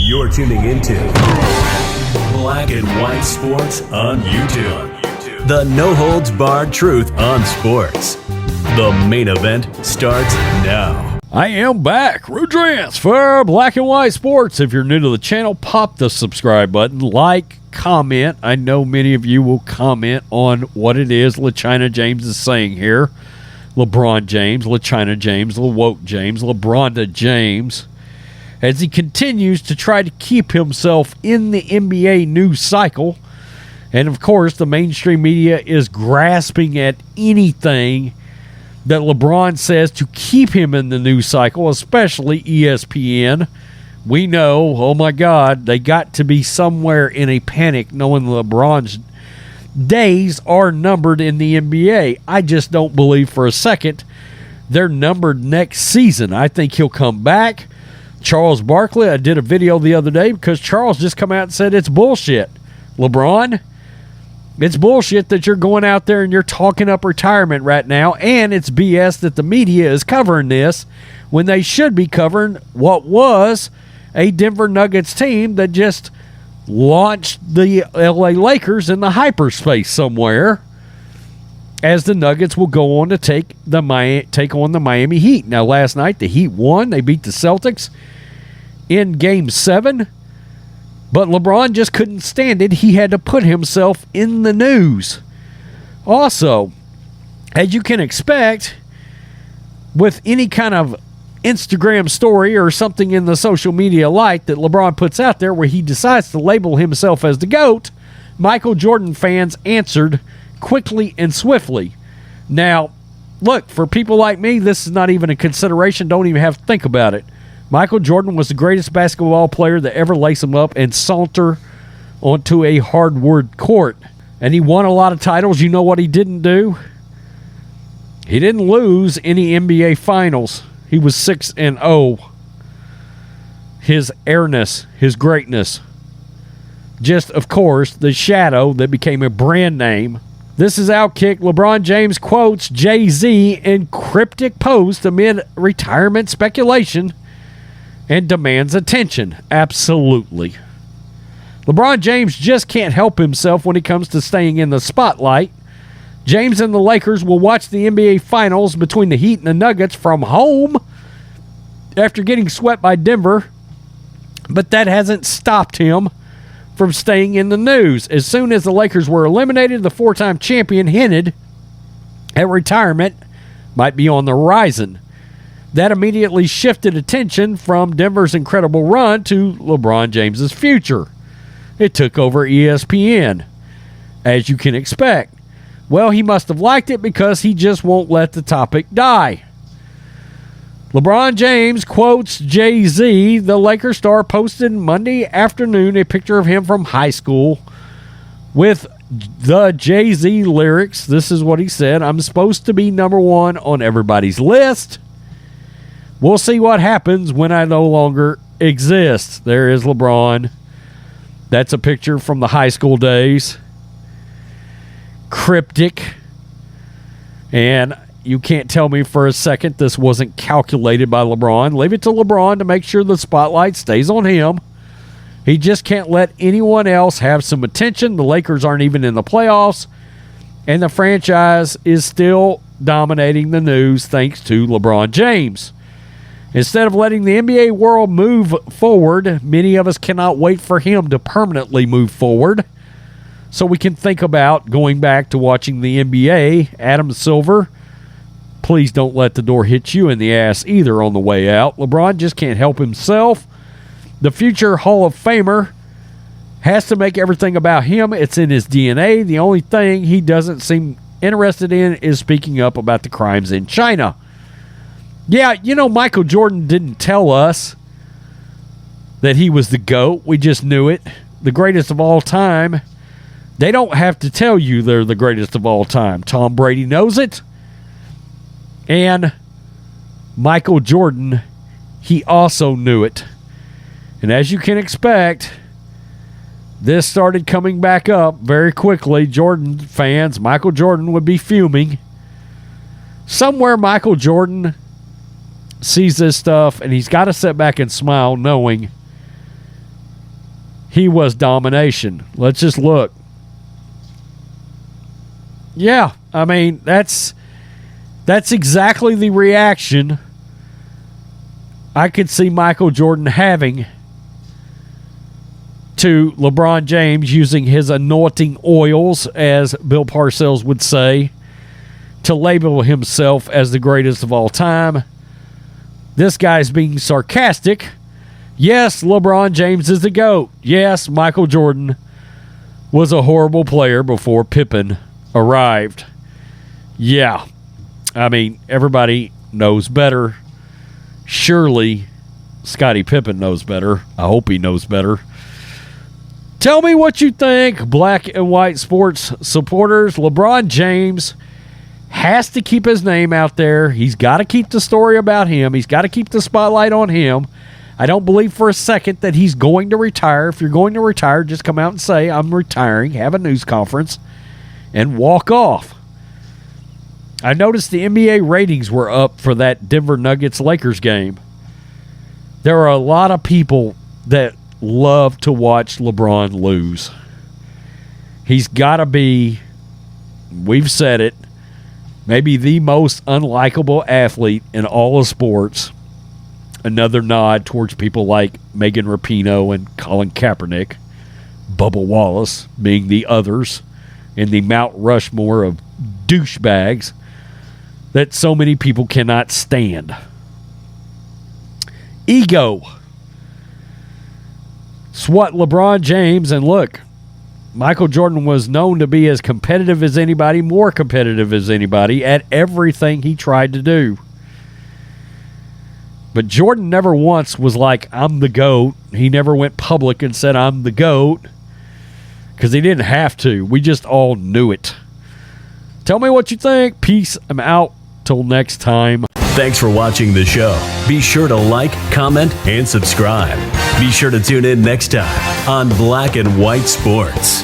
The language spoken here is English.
You're tuning into Black and White Sports on YouTube. The no-holds-barred truth on sports. The main event starts now. I am back. Rudrance for Black and White Sports. If you're new to the channel, pop the subscribe button, like, comment. I know many of you will comment on what it is LaChina James is saying here. LeBron James, LaChina James, LeWoke James, LeBronda James, as he continues to try to keep himself in the NBA news cycle. And, of course, the mainstream media is grasping at anything that LeBron says to keep him in the news cycle, especially ESPN. We know, oh my God, they got to be somewhere in a panic knowing LeBron's days are numbered in the NBA. I just don't believe for a second they're numbered next season. I think he'll come back. Charles Barkley, I did a video the other day because Charles just come out and said it's bullshit. LeBron, it's bullshit that you're going out there and you're talking up retirement right now, and it's BS that the media is covering this when they should be covering what was a Denver Nuggets team that just launched the LA Lakers in the hyperspace somewhere, as the Nuggets will go on to take on the Miami Heat. Now, last night, the Heat won. They beat the Celtics in Game 7. But LeBron just couldn't stand it. He had to put himself in the news. Also, as you can expect, with any kind of Instagram story or something in the social media light that LeBron puts out there where he decides to label himself as the GOAT, Michael Jordan fans answered quickly and swiftly. Now, look, for people like me, this is not even a consideration. Don't even have to think about it. Michael Jordan was the greatest basketball player to ever lace him up and saunter onto a hardwood court. And he won a lot of titles. You know what he didn't do? He didn't lose any NBA finals. He was 6-0. His airness, his greatness. Just, of course, the shadow that became a brand name. This is Outkick. LeBron James quotes Jay-Z in cryptic post amid retirement speculation and demands attention. Absolutely. LeBron James just can't help himself when it comes to staying in the spotlight. James and the Lakers will watch the NBA Finals between the Heat and the Nuggets from home after getting swept by Denver, but that hasn't stopped him from staying in the news. As soon as the Lakers were eliminated, the four-time champion hinted at retirement might be on the horizon. That immediately shifted attention from Denver's incredible run to LeBron James's future. It took over ESPN, as you can expect. Well, he must have liked it because he just won't let the topic die. LeBron James quotes Jay-Z. The Lakers star posted Monday afternoon a picture of him from high school with the Jay-Z lyrics. This is what he said: "I'm supposed to be number one on everybody's list. We'll see what happens when I no longer exist." There is LeBron. That's a picture from the high school days. Cryptic. And you can't tell me for a second this wasn't calculated by LeBron. Leave it to LeBron to make sure the spotlight stays on him. He just can't let anyone else have some attention. The Lakers aren't even in the playoffs, and the franchise is still dominating the news thanks to LeBron James. Instead of letting the NBA world move forward, many of us cannot wait for him to permanently move forward so we can think about going back to watching the NBA. Adam Silver, please don't let the door hit you in the ass either on the way out. LeBron just can't help himself. The future Hall of Famer has to make everything about him. It's in his DNA. The only thing he doesn't seem interested in is speaking up about the crimes in China. Yeah, you know, Michael Jordan didn't tell us that he was the GOAT. We just knew it. The greatest of all time. They don't have to tell you they're the greatest of all time. Tom Brady knows it. And Michael Jordan, he also knew it. And as you can expect, this started coming back up very quickly. Jordan fans, Michael Jordan would be fuming. Somewhere Michael Jordan sees this stuff, and he's got to sit back and smile knowing he was domination. Let's just look. Yeah, I mean, that's exactly the reaction I could see Michael Jordan having to LeBron James using his anointing oils, as Bill Parcells would say, to label himself as the greatest of all time. This guy's being sarcastic. Yes, LeBron James is the GOAT. Yes, Michael Jordan was a horrible player before Pippen arrived. Yeah, I mean, everybody knows better. Surely Scottie Pippen knows better. I hope he knows better. Tell me what you think, black and white sports supporters. LeBron James has to keep his name out there. He's got to keep the story about him. He's got to keep the spotlight on him. I don't believe for a second that he's going to retire. If you're going to retire, just come out and say, I'm retiring, have a news conference, and walk off. I noticed the NBA ratings were up for that Denver Nuggets-Lakers game. There are a lot of people that love to watch LeBron lose. He's got to be, we've said it, maybe the most unlikable athlete in all of sports. Another nod towards people like Megan Rapinoe and Colin Kaepernick, Bubba Wallace being the others in the Mount Rushmore of douchebags that so many people cannot stand. Ego. It's what LeBron James, and look, Michael Jordan was known to be as competitive as anybody, more competitive as anybody at everything he tried to do. But Jordan never once was like, I'm the GOAT. He never went public and said, I'm the GOAT, because he didn't have to. We just all knew it. Tell me what you think. Peace. I'm out. Till next time. Thanks for watching the show. Be sure to like, comment, and subscribe. Be sure to tune in next time on Black and White Sports.